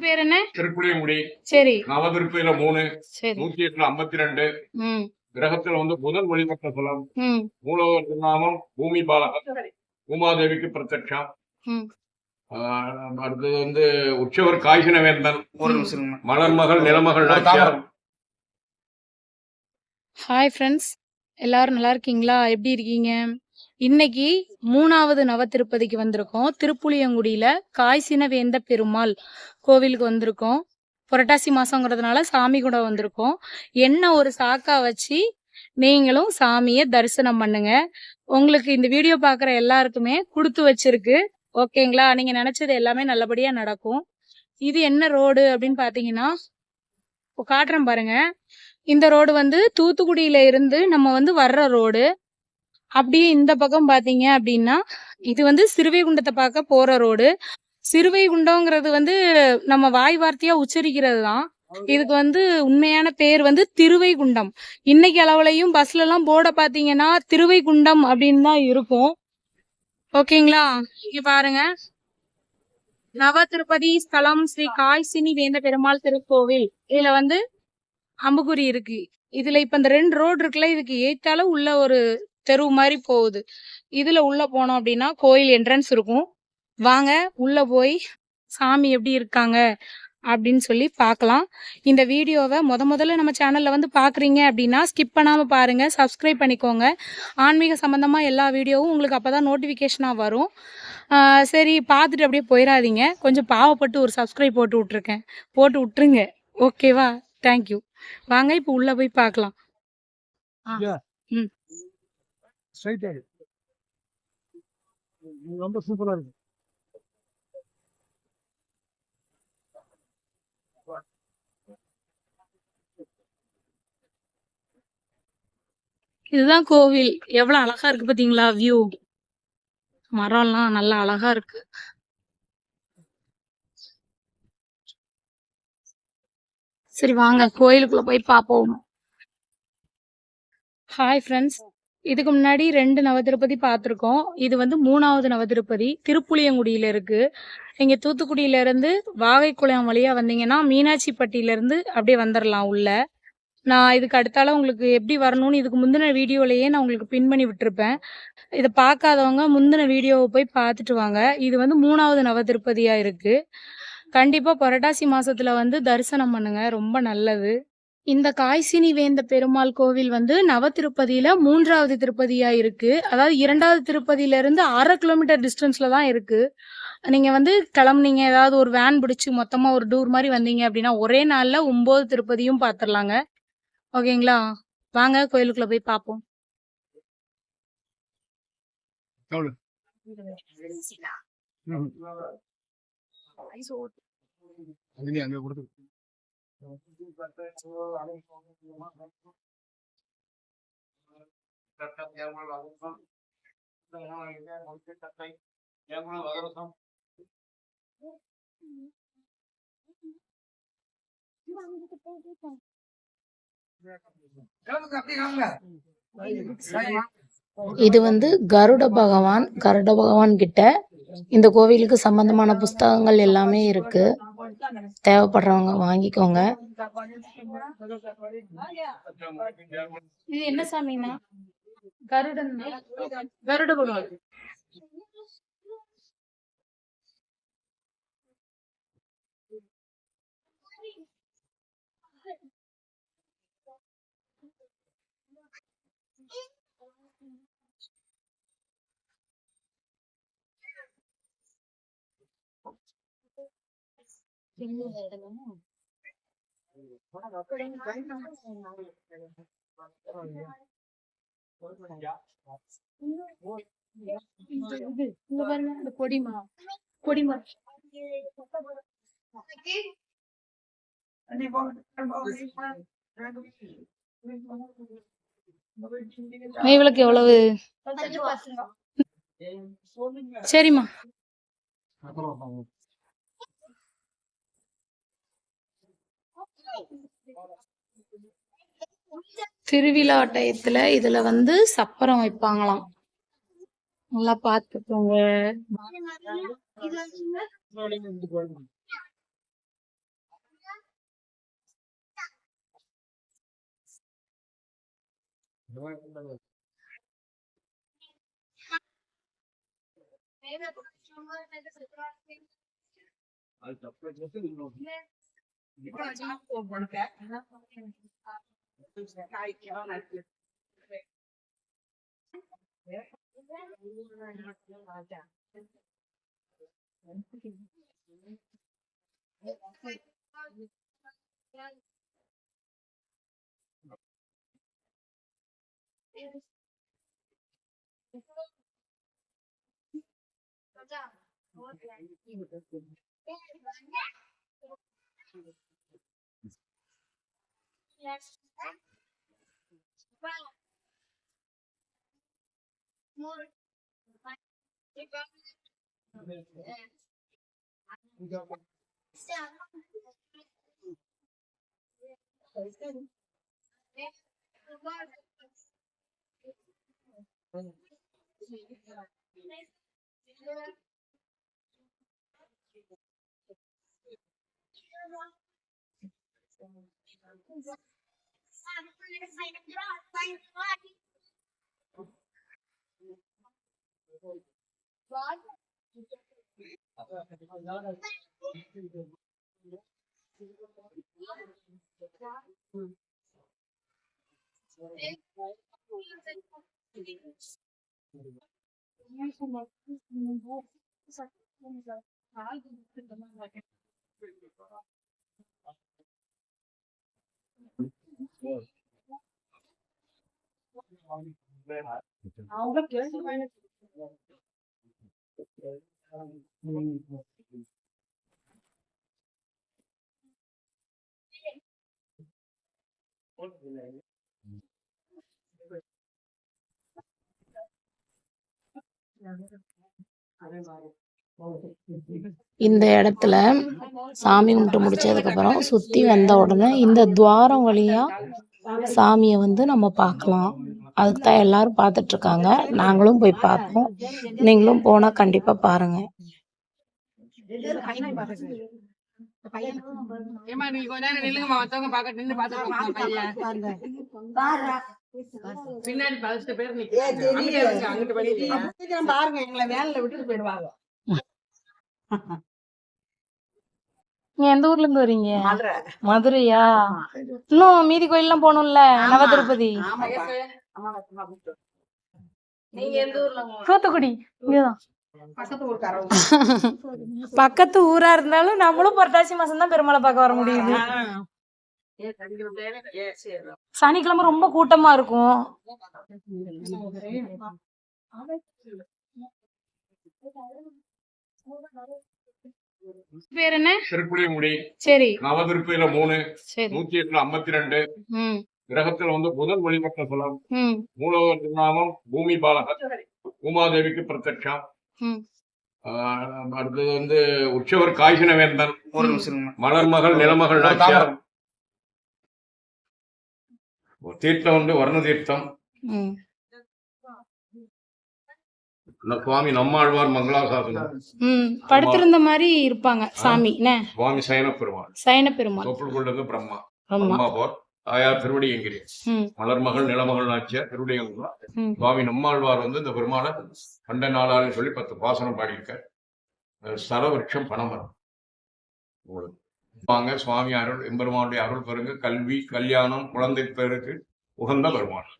பேர் என்ன? திருப்புளியங்குடி. சரி. நவதிருப்பதியில 3, சரி. 108ல 52. கிரகத்துல புதன் வழிபட்ட தலம். மூலவர் திருநாமம் பூமி பாலகர், பூமாதேவிக்கு பிரத்யட்சம். அடுத்தது உற்சவர் காய்ச்சின வேந்தன், மலர்மகள் நிலமகள் நாச்சியார். ஹாய் ஃப்ரெண்ட்ஸ், எல்லாரும் நல்லா இருக்கீங்களா? எப்படி இருக்கீங்க? இன்னைக்கு 3வது நவ திருப்பதிக்கு வந்திருக்கோம். திருப்புளியங்குடியில காய்ச்சின வேந்த பெருமாள் கோவிலுக்கு வந்திருக்கோம். புரட்டாசி மாசங்கிறதுனால சாமி கூட வந்திருக்கோம். என்ன ஒரு சாக்கா வச்சு நீங்களும் சாமியை தரிசனம் பண்ணுங்க. உங்களுக்கு இந்த வீடியோ பார்க்குற எல்லாருக்குமே கொடுத்து வச்சிருக்கு. ஓகேங்களா? நீங்க நினைச்சது எல்லாமே நல்லபடியா நடக்கும். இது என்ன ரோடு அப்படின்னு பாத்தீங்கன்னா, காட்டுறேன் பாருங்க. இந்த ரோடு தூத்துக்குடியில இருந்து நம்ம வர்ற ரோடு. அப்படியே இந்த பக்கம் பாத்தீங்க அப்படின்னா இது சிறுவைகுண்டத்தை பார்க்க போற ரோடு. சிறுவைகுண்டம்ங்கிறது நம்ம வாய் வார்த்தையா உச்சரிக்கிறது தான். இதுக்கு உண்மையான பேர் திருவைகுண்டம். இன்னைக்கு அளவுலையும் பஸ்ல எல்லாம் போர்ட பாத்தீங்கன்னா திருவைகுண்டம் அப்படின்னு தான் இருக்கும். ஓகேங்களா? இங்க பாருங்க, நவ திருப்பதி ஸ்தலம் ஸ்ரீ காய்ச்சினி வேந்த பெருமாள் திருக்கோவில். இதுல அம்புகுறி இருக்கு. இதுல இப்ப இந்த 2 ரோடு இருக்குல்ல, இதுக்கு ஏத்தால உள்ள ஒரு தெரு மாதிரி போகுது. இதுல உள்ள போனோம் அப்படின்னா கோயில் என்ட்ரன்ஸ் இருக்கும். வாங்க உள்ள போய் சாமி எப்படி இருக்காங்க அப்படின்னு சொல்லி பார்க்கலாம். இந்த வீடியோவை முதல்ல நம்ம சேனல்ல பாக்குறீங்க அப்படின்னா ஸ்கிப் பண்ணாம பாருங்க, சப்ஸ்கிரைப் பண்ணிக்கோங்க. ஆன்மீக சம்பந்தமா எல்லா வீடியோவும் உங்களுக்கு அப்பதான் நோட்டிபிகேஷனா வரும். சரி, பார்த்துட்டு அப்படியே போயிடாதீங்க. கொஞ்சம் பாவப்பட்டு ஒரு சப்ஸ்கிரைப் போட்டு விட்டுருங்க. ஓகேவா? தேங்க்யூ. வாங்க இப்ப உள்ள போய் பார்க்கலாம். ரொம்ப சூப்பரா இருக்கு. இதுதான் கோவில். எவ்வளவு அழகா இருக்கு பாத்தீங்களா? வியூ, மரம்லாம் நல்லா அழகா இருக்கு. சரி வாங்க கோயிலுக்குள்ள போய் பார்ப்போம். ஹாய் ஃப்ரெண்ட்ஸ், இதுக்கு முன்னாடி 2 நவதிருப்பதி பார்த்துருக்கோம். இது 3வது நவதிருப்பதி திருப்புளியங்குடியில இருக்கு. இங்க தூத்துக்குடியில இருந்து வாகைக்குளம் வழியா வந்தீங்கன்னா மீனாட்சிப்பட்டியில இருந்து அப்படியே வந்துடலாம் உள்ள. நான் இதுக்கு அடுத்தால உங்களுக்கு எப்படி வரணும்னு இதுக்கு முந்தின வீடியோலயே நான் உங்களுக்கு பின் பண்ணி விட்டுருப்பேன். இதை பார்க்காதவங்க முந்தின வீடியோவை போய் பார்த்துட்டு வாங்க. இது 3வது நவதிருப்பதியா இருக்கு. கண்டிப்பா புரட்டாசி மாசத்துல தரிசனம் பண்ணுங்க, ரொம்ப நல்லது. இந்த காய்ச்சினி வேந்த பெருமாள் கோவில் நவ திருப்பதியில 3வது திருப்பதியா இருக்கு. அதாவது 2வது திருப்பதியில இருந்து 1/2 கிலோமீட்டர் டிஸ்டன்ஸ்ல தான் இருக்கு. நீங்க கிளம்புனீங்க, ஏதாவது ஒரு வேன் பிடிச்சு மொத்தமா ஒரு டூர் மாதிரி வந்தீங்க அப்படின்னா ஒரே நாள்ல 9 திருப்பதியும் பாத்துரலாங்க. ஓகேங்களா? வாங்க கோயிலுக்குள்ள போய் பார்ப்போம். இது கருட பகவான் கிட்ட இந்த கோவிலுக்கு சம்பந்தமான புஸ்தகங்கள் எல்லாமே இருக்கு. தேவைப்படுறவங்க வாங்கிக்கோங்க. இது என்ன சாமினா? கருடன், கருட பகவான். கொடிமா நெய்விளக்கு எவ்வளவு? சரிம்மா. திருவிழா டயத்துல இதுல சப்பரம் வைப்பாங்களாம். நல்லா பாத்துக்கோங்க. இந்த இடத்துல சாமி கும்பிட்டு முடிச்சதுக்கு அப்புறம் சுத்தி வந்த உடனே இந்த துவாரம் வழியா சாமியை வந்து நம்ம பார்க்கலாம். அதுக்கு தான் எல்லாரும் பார்த்துட்டு இருக்காங்க. நாங்களும் போய் பார்ப்போம். நீங்களும் போனா கண்டிப்பா பாருங்க. பின்னாடி 10 பேர் பாருங்க, எங்களை வேன்ல விட்டுட்டு போயிடுவாங்க. நீங்க எந்த ஊர்ல இருந்து வரீங்க? மதுரையா? இன்னும் மீதி கோயில்லாம் போகணும்ல, நவ திருப்பதி. நீங்க எந்த ஊர்ல? தூத்துக்குடி. இங்கதான் பக்கத்து ஊருக்காரங்க. பக்கத்து ஊரா இருந்தாலும் நம்மளும் புரட்டாசி மாசம் தான் பெருமாளை பார்க்க வர முடியுது. சனிக்கிழமை ரொம்ப கூட்டமா இருக்கும். பேர் என்ன? திருப்புளியங்குடி. சரி நவதிருப்பதியில 3, சரி. 108ல 52. ம் கிரகத்துல வந்து புதன் வழிபட்ட தலம். ம் மூலவர் திருநாமம் பூமி பாலகர். உமாதேவிக்கு பிரத்யட்சம். ம் அடுத்தது வந்து உற்சவர் காய்ச்சினவேந்தன். மலர்மகள் நிலமகள் நாச்சியார். தீர்த்தம் வந்து வர்ண தீர்த்தம். ம் சுவாமி நம்மாழ்வார் மங்களாசாசனம். ம் படுத்திருந்த மாதிரி இருப்பாங்க சாமி. என்ன? சுவாமி சயன பெருமாள். சயன பெருமாள். தொப்புள் இருந்து பிரம்மா. ஆமா. பிரம்மா போர் தாயார் திருவடி எங்கிரி. ம் மலர்மகள் நிலமகள் நாச்சியார் திருவடி எங்குறா. ம் சுவாமி நம்மாழ்வார் வந்து இந்த பெருமாளை கண்ட நாளான்னு சொல்லி 10 பாசனம் பாடியிருக்க. ஸ்தலவிருட்சம் பனமரம். வாங்க சுவாமி அருள் எம்பெருமானுடைய அருள் பெருங்க. கல்வி கல்யாணம் குழந்தை பேருக்கு உகந்த பெருமாள்.